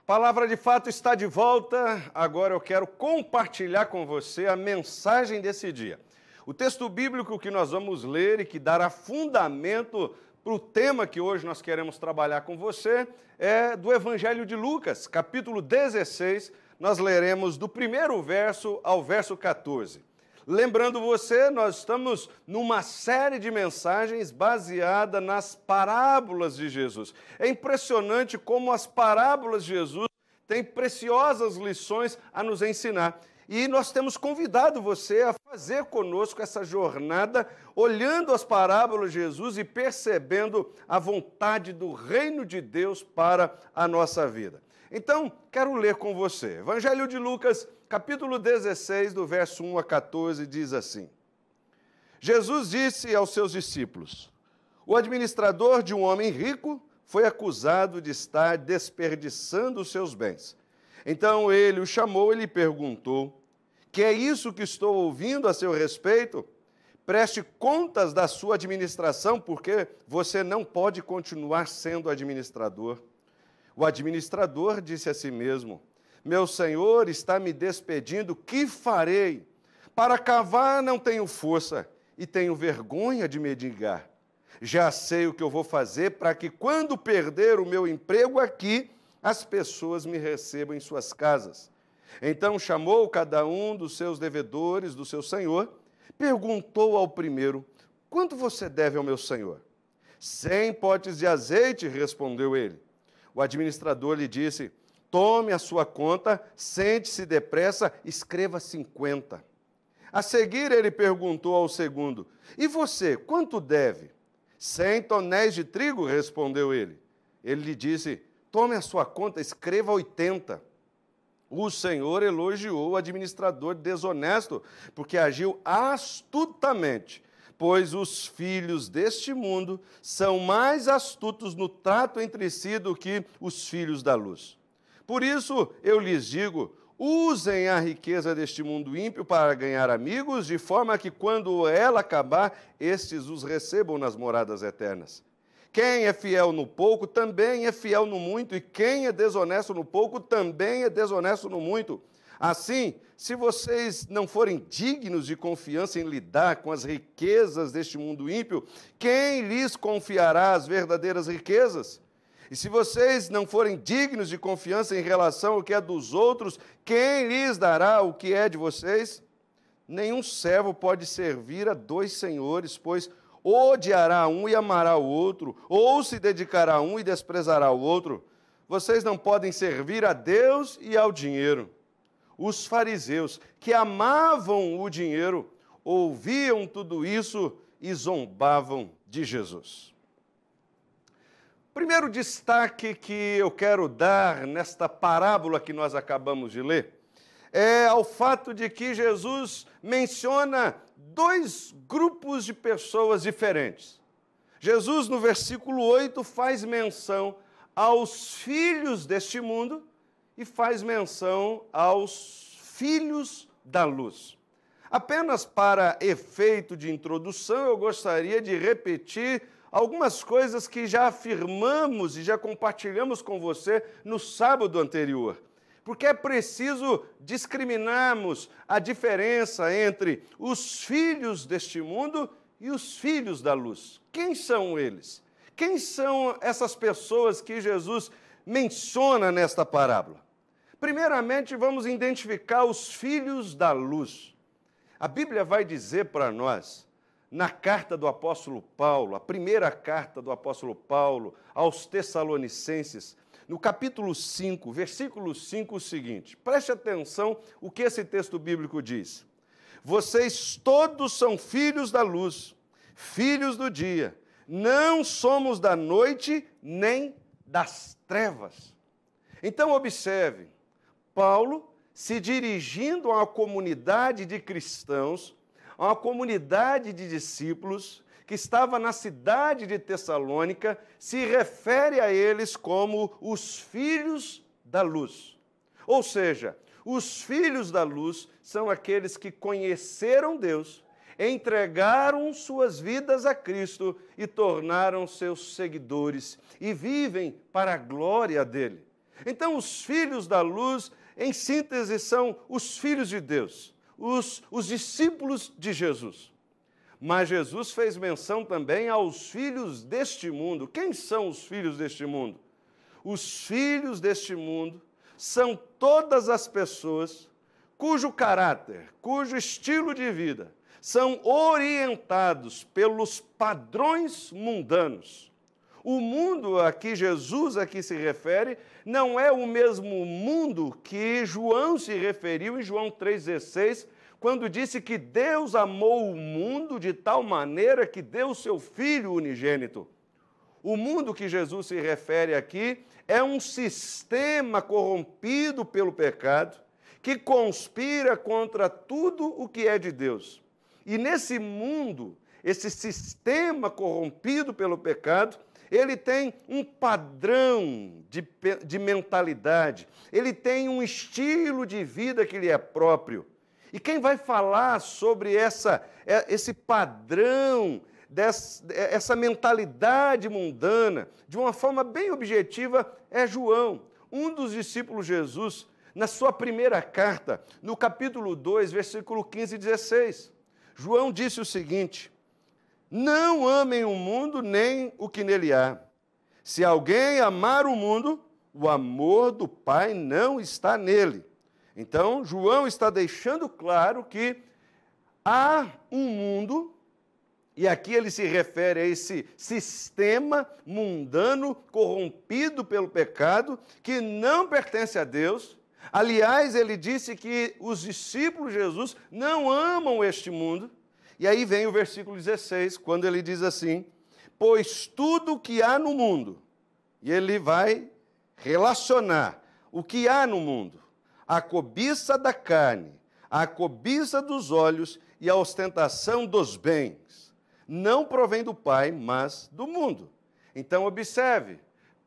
Palavra de Fato está de volta. Agora eu quero compartilhar com você a mensagem desse dia. O texto bíblico que nós vamos ler e que dará fundamento para o tema que hoje nós queremos trabalhar com você é do Evangelho de Lucas, capítulo 16. Nós leremos do primeiro verso ao verso 14. Lembrando você, nós estamos numa série de mensagens baseada nas parábolas de Jesus. É impressionante como as parábolas de Jesus têm preciosas lições a nos ensinar. E nós temos convidado você a fazer conosco essa jornada, olhando as parábolas de Jesus e percebendo a vontade do reino de Deus para a nossa vida. Então, quero ler com você. Evangelho de Lucas, capítulo 16, do verso 1 a 14, diz assim: Jesus disse aos seus discípulos: o administrador de um homem rico foi acusado de estar desperdiçando os seus bens. Então ele o chamou e lhe perguntou: que é isso que estou ouvindo a seu respeito? Preste contas da sua administração, porque você não pode continuar sendo administrador. O administrador disse a si mesmo: meu senhor está me despedindo, que farei? Para cavar não tenho força e tenho vergonha de mendigar. Já sei o que eu vou fazer para que, quando perder o meu emprego aqui, as pessoas me recebam em suas casas. Então chamou cada um dos seus devedores do seu senhor, perguntou ao primeiro: quanto você deve ao meu senhor? 100 potes de azeite, respondeu ele. O administrador lhe disse: tome a sua conta, sente-se depressa, escreva 50. A seguir ele perguntou ao segundo: e você, quanto deve? 100 tonéis de trigo, respondeu ele. Ele lhe disse: tome a sua conta, escreva 80. O Senhor elogiou o administrador desonesto, porque agiu astutamente, pois os filhos deste mundo são mais astutos no trato entre si do que os filhos da luz. Por isso, eu lhes digo, usem a riqueza deste mundo ímpio para ganhar amigos, de forma que, quando ela acabar, estes os recebam nas moradas eternas. Quem é fiel no pouco, também é fiel no muito, e quem é desonesto no pouco, também é desonesto no muito. Assim, se vocês não forem dignos de confiança em lidar com as riquezas deste mundo ímpio, quem lhes confiará as verdadeiras riquezas? E se vocês não forem dignos de confiança em relação ao que é dos outros, quem lhes dará o que é de vocês? Nenhum servo pode servir a dois senhores, pois odiará um e amará o outro, ou se dedicará a um e desprezará o outro. Vocês não podem servir a Deus e ao dinheiro. Os fariseus, que amavam o dinheiro, ouviam tudo isso e zombavam de Jesus. Primeiro destaque que eu quero dar nesta parábola que nós acabamos de ler é ao fato de que Jesus menciona dois grupos de pessoas diferentes. Jesus, no versículo 8, faz menção aos filhos deste mundo e faz menção aos filhos da luz. Apenas para efeito de introdução, eu gostaria de repetir algumas coisas que já afirmamos e já compartilhamos com você no sábado anterior. Porque é preciso discriminarmos a diferença entre os filhos deste mundo e os filhos da luz. Quem são eles? Quem são essas pessoas que Jesus menciona nesta parábola? Primeiramente, vamos identificar os filhos da luz. A Bíblia vai dizer para nós, na carta do apóstolo Paulo, a primeira carta do apóstolo Paulo aos Tessalonicenses, no capítulo 5, versículo 5, o seguinte: preste atenção o que esse texto bíblico diz. Vocês todos são filhos da luz, filhos do dia. Não somos da noite nem das trevas. Então, observe, Paulo, se dirigindo a uma comunidade de cristãos, a uma comunidade de discípulos, que estava na cidade de Tessalônica, se refere a eles como os filhos da luz. Ou seja, os filhos da luz são aqueles que conheceram Deus, entregaram suas vidas a Cristo e tornaram seus seguidores e vivem para a glória dele. Então, os filhos da luz, em síntese, são os filhos de Deus, os discípulos de Jesus. Mas Jesus fez menção também aos filhos deste mundo. Quem são os filhos deste mundo? Os filhos deste mundo são todas as pessoas cujo caráter, cujo estilo de vida são orientados pelos padrões mundanos. O mundo a que Jesus aqui se refere não é o mesmo mundo que João se referiu em João 3,16, quando disse que Deus amou o mundo de tal maneira que deu o seu Filho unigênito. O mundo que Jesus se refere aqui é um sistema corrompido pelo pecado, que conspira contra tudo o que é de Deus. E nesse mundo, esse sistema corrompido pelo pecado, ele tem um padrão de mentalidade, ele tem um estilo de vida que lhe é próprio. E quem vai falar sobre esse padrão, essa mentalidade mundana, de uma forma bem objetiva, é João, um dos discípulos de Jesus, na sua primeira carta, no capítulo 2, versículo 15 e 16. João disse o seguinte: não amem o mundo nem o que nele há. Se alguém amar o mundo, o amor do Pai não está nele. Então, João está deixando claro que há um mundo, e aqui ele se refere a esse sistema mundano corrompido pelo pecado, que não pertence a Deus. Aliás, ele disse que os discípulos de Jesus não amam este mundo. E aí vem o versículo 16, quando ele diz assim: pois tudo o que há no mundo, e ele vai relacionar o que há no mundo, a cobiça da carne, a cobiça dos olhos e a ostentação dos bens, não provém do Pai, mas do mundo. Então, observe,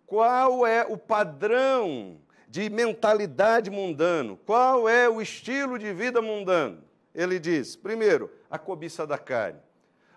qual é o padrão de mentalidade mundano? Qual é o estilo de vida mundano? Ele diz, primeiro, a cobiça da carne.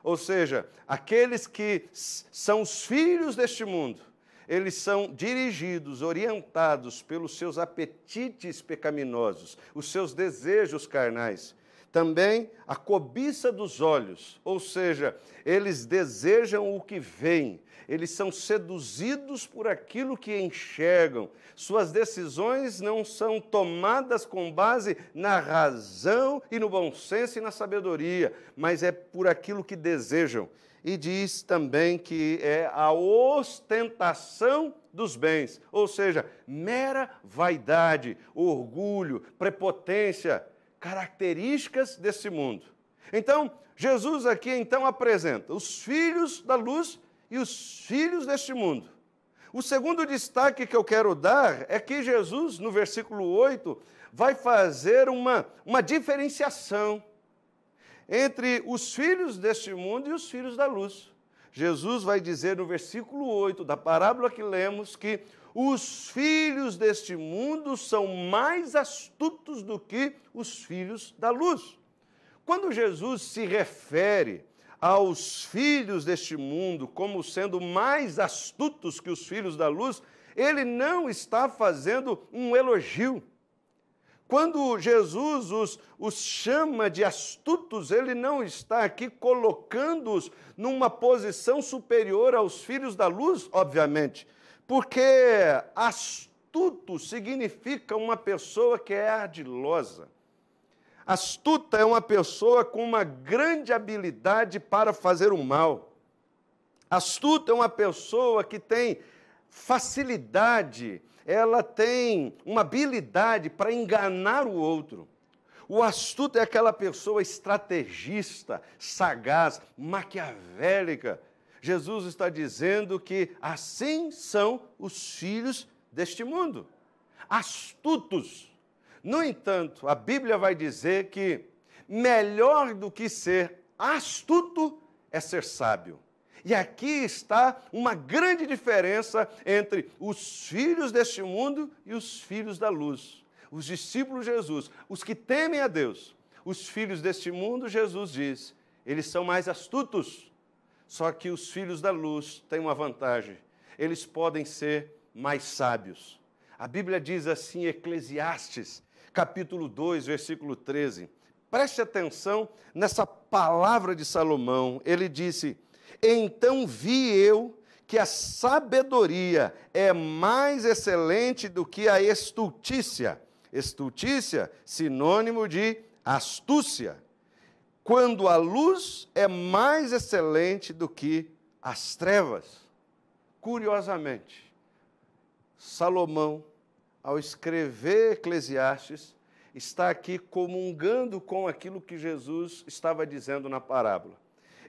Ou seja, aqueles que são os filhos deste mundo, eles são dirigidos, orientados pelos seus apetites pecaminosos, os seus desejos carnais. Também a cobiça dos olhos, ou seja, eles desejam o que veem, eles são seduzidos por aquilo que enxergam. Suas decisões não são tomadas com base na razão e no bom senso e na sabedoria, mas é por aquilo que desejam. E diz também que é a ostentação dos bens, ou seja, mera vaidade, orgulho, prepotência, características desse mundo. Então, Jesus aqui então apresenta os filhos da luz e os filhos deste mundo. O segundo destaque que eu quero dar é que Jesus, no versículo 8, vai fazer uma diferenciação entre os filhos deste mundo e os filhos da luz. Jesus vai dizer no versículo 8 da parábola que lemos que os filhos deste mundo são mais astutos do que os filhos da luz. Quando Jesus se refere aos filhos deste mundo como sendo mais astutos que os filhos da luz, ele não está fazendo um elogio. Quando Jesus os chama de astutos, ele não está aqui colocando-os numa posição superior aos filhos da luz, obviamente, porque astuto significa uma pessoa que é ardilosa. Astuta é uma pessoa com uma grande habilidade para fazer o mal. Astuta é uma pessoa que tem facilidade, ela tem uma habilidade para enganar o outro. O astuto é aquela pessoa estrategista, sagaz, maquiavélica. Jesus está dizendo que assim são os filhos deste mundo, astutos. No entanto, a Bíblia vai dizer que melhor do que ser astuto é ser sábio. E aqui está uma grande diferença entre os filhos deste mundo e os filhos da luz. Os discípulos de Jesus, os que temem a Deus. Os filhos deste mundo, Jesus diz, eles são mais astutos. Só que os filhos da luz têm uma vantagem. Eles podem ser mais sábios. A Bíblia diz assim, Eclesiastes, capítulo 2, versículo 13. Preste atenção nessa palavra de Salomão. Ele disse: então vi eu que a sabedoria é mais excelente do que a estultícia. Estultícia, sinônimo de astúcia. Quando a luz é mais excelente do que as trevas. Curiosamente, Salomão, ao escrever Eclesiastes, está aqui comungando com aquilo que Jesus estava dizendo na parábola.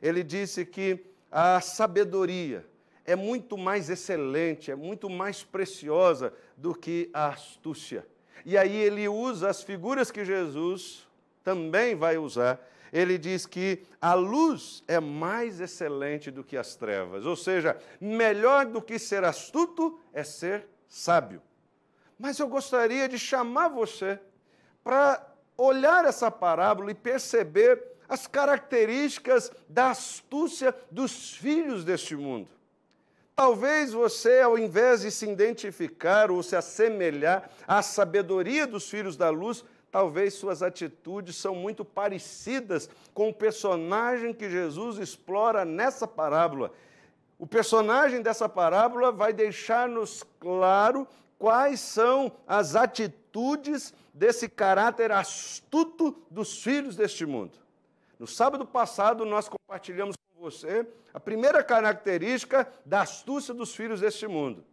Ele disse que a sabedoria é muito mais excelente, é muito mais preciosa do que a astúcia. E aí ele usa as figuras que Jesus também vai usar. Ele diz que a luz é mais excelente do que as trevas. Ou seja, melhor do que ser astuto é ser sábio. Mas eu gostaria de chamar você para olhar essa parábola e perceber as características da astúcia dos filhos deste mundo. Talvez você, ao invés de se identificar ou se assemelhar à sabedoria dos filhos da luz, talvez suas atitudes são muito parecidas com o personagem que Jesus explora nessa parábola. O personagem dessa parábola vai deixar-nos claro quais são as atitudes desse caráter astuto dos filhos deste mundo. No sábado passado, nós compartilhamos com você a primeira característica da astúcia dos filhos deste mundo.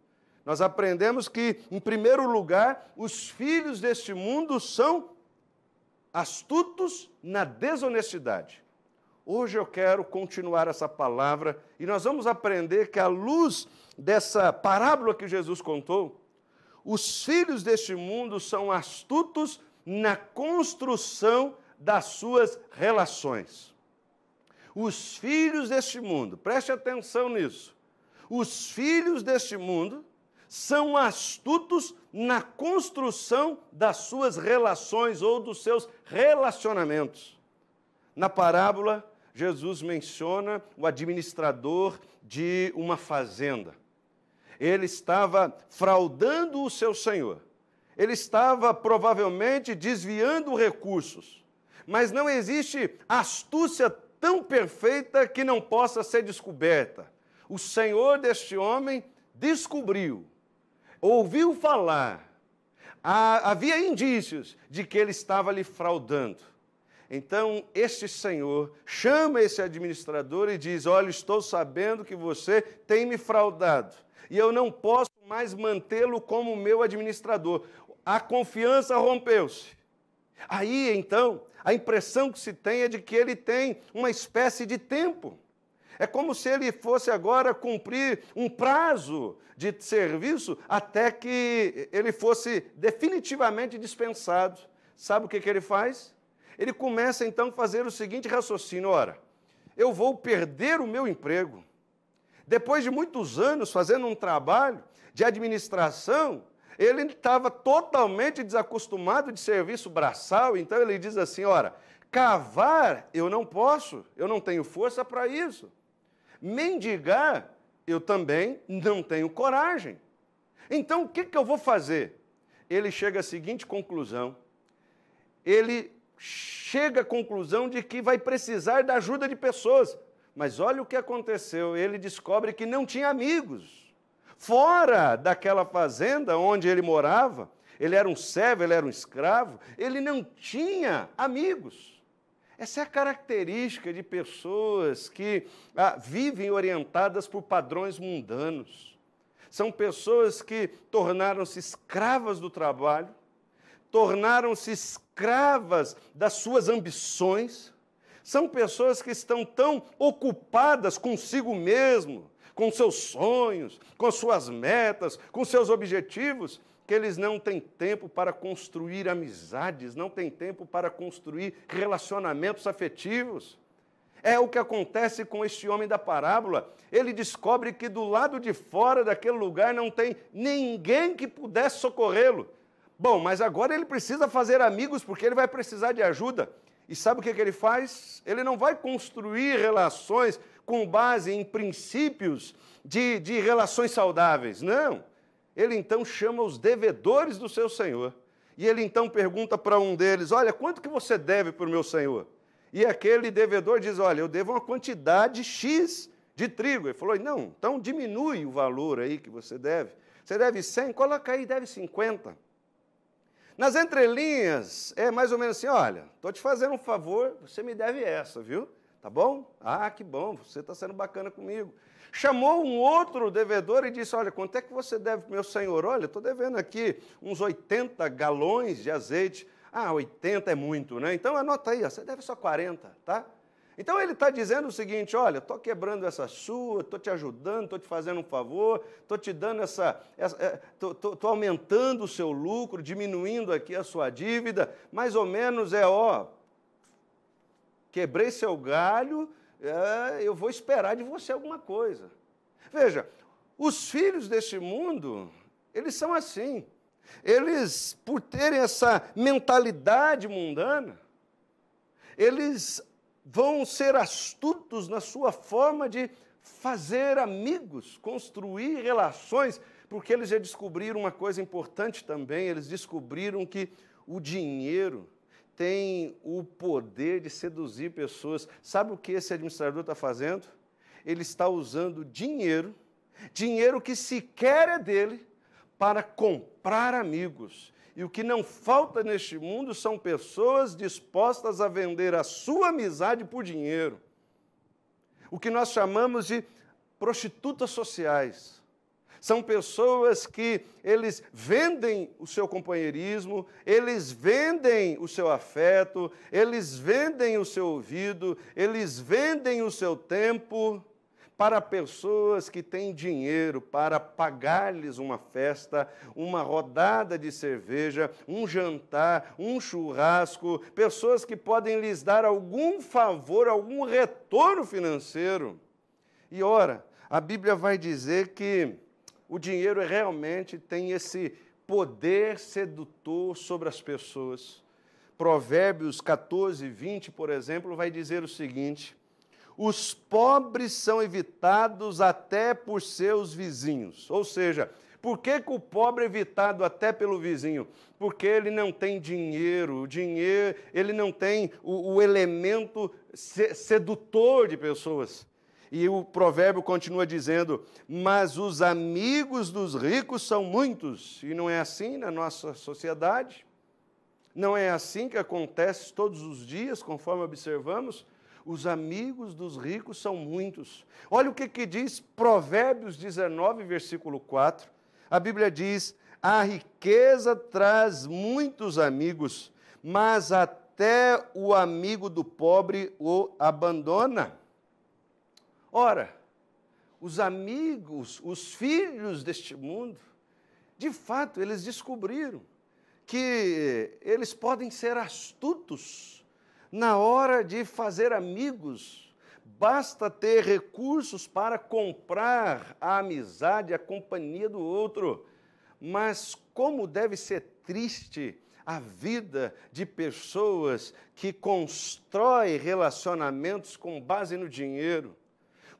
Nós aprendemos que, em primeiro lugar, os filhos deste mundo são astutos na desonestidade. Hoje eu quero continuar essa palavra e nós vamos aprender que, à luz dessa parábola que Jesus contou, os filhos deste mundo são astutos na construção das suas relações. Os filhos deste mundo, preste atenção nisso, os filhos deste mundo são astutos na construção das suas relações ou dos seus relacionamentos. Na parábola, Jesus menciona o administrador de uma fazenda. Ele estava fraudando o seu senhor. Ele estava provavelmente desviando recursos. Mas não existe astúcia tão perfeita que não possa ser descoberta. O senhor deste homem descobriu, ouviu falar, havia indícios de que ele estava lhe fraudando. Então, este senhor chama esse administrador e diz: olha, estou sabendo que você tem me fraudado, e eu não posso mais mantê-lo como meu administrador. A confiança rompeu-se. Aí, então, a impressão que se tem é de que ele tem uma espécie de tempo. É como se ele fosse agora cumprir um prazo de serviço até que ele fosse definitivamente dispensado. Sabe o que ele faz? Ele começa, então, a fazer o seguinte raciocínio: ora, eu vou perder o meu emprego. Depois de muitos anos fazendo um trabalho de administração, ele estava totalmente desacostumado de serviço braçal, então ele diz assim: ora, cavar eu não posso, eu não tenho força para isso. Mendigar, eu também não tenho coragem. Então, o que eu vou fazer? Ele chega à seguinte conclusão. Ele chega à conclusão de que vai precisar da ajuda de pessoas. Mas olha o que aconteceu. Ele descobre que não tinha amigos. Fora daquela fazenda onde ele morava, ele era um servo, ele era um escravo, ele não tinha amigos. Essa é a característica de pessoas que vivem orientadas por padrões mundanos. São pessoas que tornaram-se escravas do trabalho, tornaram-se escravas das suas ambições. São pessoas que estão tão ocupadas consigo mesmo, com seus sonhos, com suas metas, com seus objetivos, que eles não têm tempo para construir amizades, não têm tempo para construir relacionamentos afetivos. É o que acontece com este homem da parábola. Ele descobre que do lado de fora daquele lugar não tem ninguém que pudesse socorrê-lo. Bom, mas agora ele precisa fazer amigos porque ele vai precisar de ajuda. E sabe o que ele faz? Ele não vai construir relações com base em princípios de relações saudáveis, não. ele então chama os devedores do seu senhor. E ele então pergunta para um deles, olha, quanto que você deve para o meu senhor? E aquele devedor diz, olha, eu devo uma quantidade X de trigo. Ele falou, não, então diminui o valor aí que você deve. Você deve 100, coloca aí, deve 50. Nas entrelinhas, é mais ou menos assim, olha, estou te fazendo um favor, você me deve essa, viu? Tá bom? Ah, que bom, você está sendo bacana comigo. Chamou um outro devedor e disse, olha, quanto é que você deve para o meu senhor? Olha, estou devendo aqui uns 80 galões de azeite. Ah, 80 é muito, né? Então anota aí, ó, você deve só 40, tá? Então ele está dizendo o seguinte, olha, estou quebrando essa sua, estou te ajudando, estou te fazendo um favor, estou te dando estou aumentando o seu lucro, diminuindo aqui a sua dívida, mais ou menos quebrei seu galho, eu vou esperar de você alguma coisa. Veja, os filhos deste mundo, eles são assim. Eles, por terem essa mentalidade mundana, eles vão ser astutos na sua forma de fazer amigos, construir relações, porque eles já descobriram uma coisa importante também, eles descobriram que o dinheiro tem o poder de seduzir pessoas. Sabe o que esse administrador está fazendo? Ele está usando dinheiro que sequer é dele, para comprar amigos. E o que não falta neste mundo são pessoas dispostas a vender a sua amizade por dinheiro. O que nós chamamos de prostitutas sociais. São pessoas que eles vendem o seu companheirismo, eles vendem o seu afeto, eles vendem o seu ouvido, eles vendem o seu tempo para pessoas que têm dinheiro para pagar-lhes uma festa, uma rodada de cerveja, um jantar, um churrasco, pessoas que podem lhes dar algum favor, algum retorno financeiro. E ora, a Bíblia vai dizer que o dinheiro realmente tem esse poder sedutor sobre as pessoas. Provérbios 14, 20, por exemplo, vai dizer o seguinte: os pobres são evitados até por seus vizinhos. Ou seja, por que o pobre é evitado até pelo vizinho? Porque ele não tem dinheiro, ele não tem o elemento sedutor de pessoas. E o provérbio continua dizendo, mas os amigos dos ricos são muitos. E não é assim na nossa sociedade? Não é assim que acontece todos os dias, conforme observamos? Os amigos dos ricos são muitos. Olha o que diz Provérbios 19, versículo 4. A Bíblia diz, a riqueza traz muitos amigos, mas até o amigo do pobre o abandona. Ora, os amigos, os filhos deste mundo, de fato, eles descobriram que eles podem ser astutos na hora de fazer amigos. Basta ter recursos para comprar a amizade, a companhia do outro. Mas como deve ser triste a vida de pessoas que constroem relacionamentos com base no dinheiro.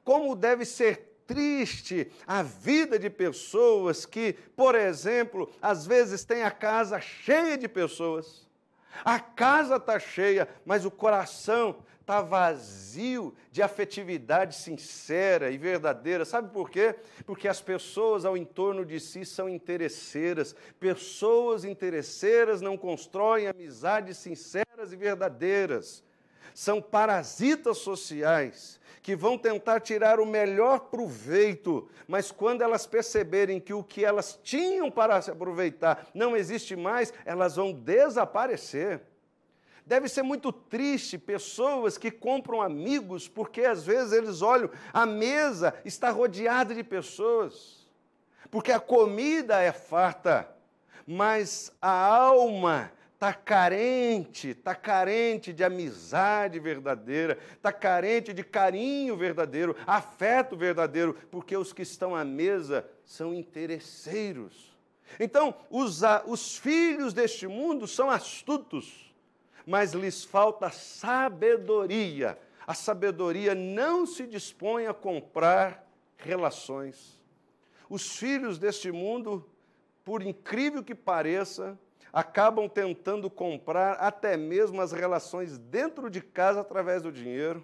Como deve ser triste a vida de pessoas que, por exemplo, às vezes têm a casa cheia de pessoas. A casa está cheia, mas o coração está vazio de afetividade sincera e verdadeira. Sabe por quê? Porque as pessoas ao entorno de si são interesseiras. Pessoas interesseiras não constroem amizades sinceras e verdadeiras. São parasitas sociais que vão tentar tirar o melhor proveito, mas quando elas perceberem que o que elas tinham para se aproveitar não existe mais, elas vão desaparecer. Deve ser muito triste pessoas que compram amigos, porque às vezes eles olham, a mesa está rodeada de pessoas, porque a comida é farta, mas a alma está carente de amizade verdadeira, está carente de carinho verdadeiro, afeto verdadeiro, porque os que estão à mesa são interesseiros. Então, os filhos deste mundo são astutos, mas lhes falta sabedoria. A sabedoria não se dispõe a comprar relações. Os filhos deste mundo por incrível que pareça, acabam tentando comprar até mesmo as relações dentro de casa através do dinheiro.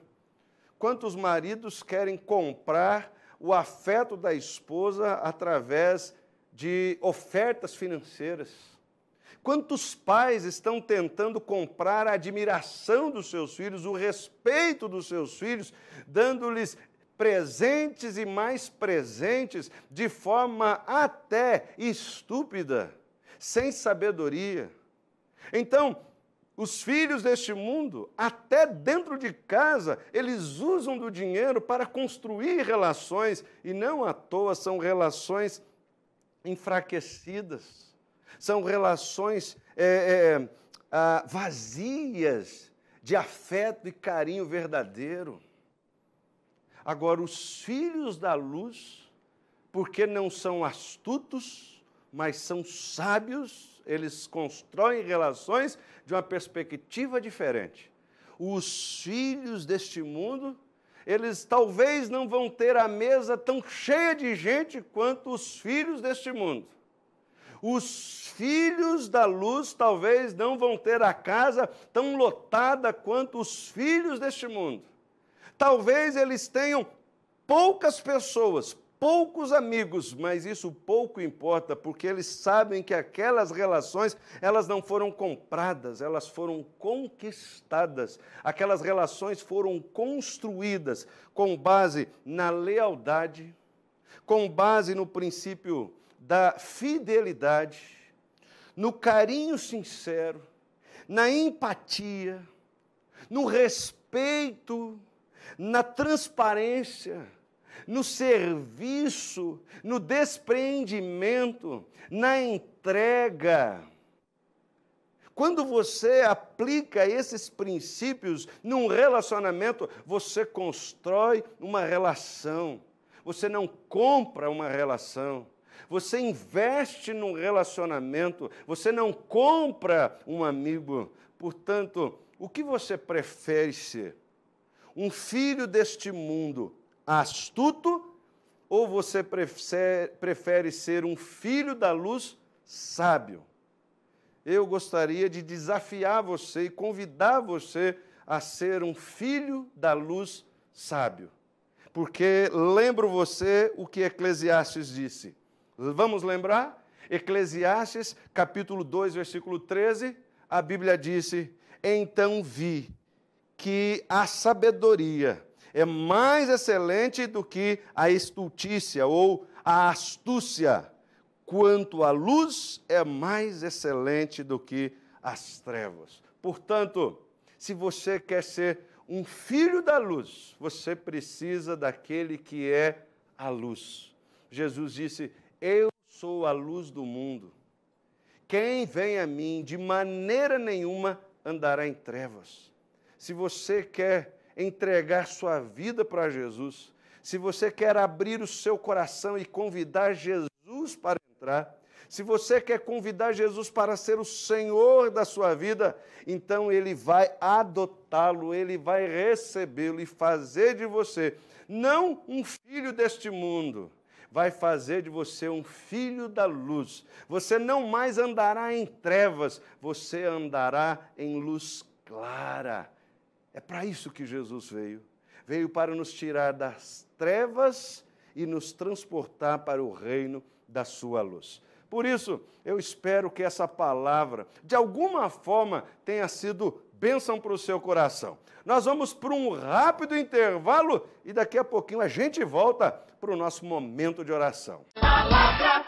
Quantos maridos querem comprar o afeto da esposa através de ofertas financeiras? Quantos pais estão tentando comprar a admiração dos seus filhos, o respeito dos seus filhos, dando-lhes presentes e mais presentes de forma até estúpida, sem sabedoria? Então, os filhos deste mundo, até dentro de casa, eles usam do dinheiro para construir relações, e não à toa são relações enfraquecidas, são relações vazias de afeto e carinho verdadeiro. Agora, os filhos da luz, porque não são astutos, mas são sábios, eles constroem relações de uma perspectiva diferente. Os filhos deste mundo, eles talvez não vão ter a mesa tão cheia de gente quanto os filhos deste mundo. Os filhos da luz talvez não vão ter a casa tão lotada quanto os filhos deste mundo. Talvez eles tenham poucas pessoas, poucos amigos, mas isso pouco importa, porque eles sabem que aquelas relações, elas não foram compradas, elas foram conquistadas. Aquelas relações foram construídas com base na lealdade, com base no princípio da fidelidade, no carinho sincero, na empatia, no respeito, na transparência, no serviço, no despreendimento, na entrega. Quando você aplica esses princípios num relacionamento, você constrói uma relação. Você não compra uma relação. Você investe num relacionamento. Você não compra um amigo. Portanto, o que você prefere ser? Um filho deste mundo astuto, ou você prefere ser um filho da luz sábio? Eu gostaria de desafiar você e convidar você a ser um filho da luz sábio. Porque lembro você o que Eclesiastes disse. Vamos lembrar? Eclesiastes, capítulo 2, versículo 13, a Bíblia disse: então vi que a sabedoria é mais excelente do que a estultícia ou a astúcia, quanto a luz é mais excelente do que as trevas. Portanto, se você quer ser um filho da luz, você precisa daquele que é a luz. Jesus disse: eu sou a luz do mundo. Quem vem a mim, de maneira nenhuma andará em trevas. Se você quer entregar sua vida para Jesus, se você quer abrir o seu coração e convidar Jesus para entrar, se você quer convidar Jesus para ser o Senhor da sua vida, então Ele vai adotá-lo, Ele vai recebê-lo e fazer de você, não um filho deste mundo, vai fazer de você um filho da luz. Você não mais andará em trevas, você andará em luz clara. É para isso que Jesus veio. Veio para nos tirar das trevas e nos transportar para o reino da sua luz. Por isso, eu espero que essa palavra, de alguma forma, tenha sido bênção para o seu coração. Nós vamos para um rápido intervalo e daqui a pouquinho a gente volta para o nosso momento de oração. Palavra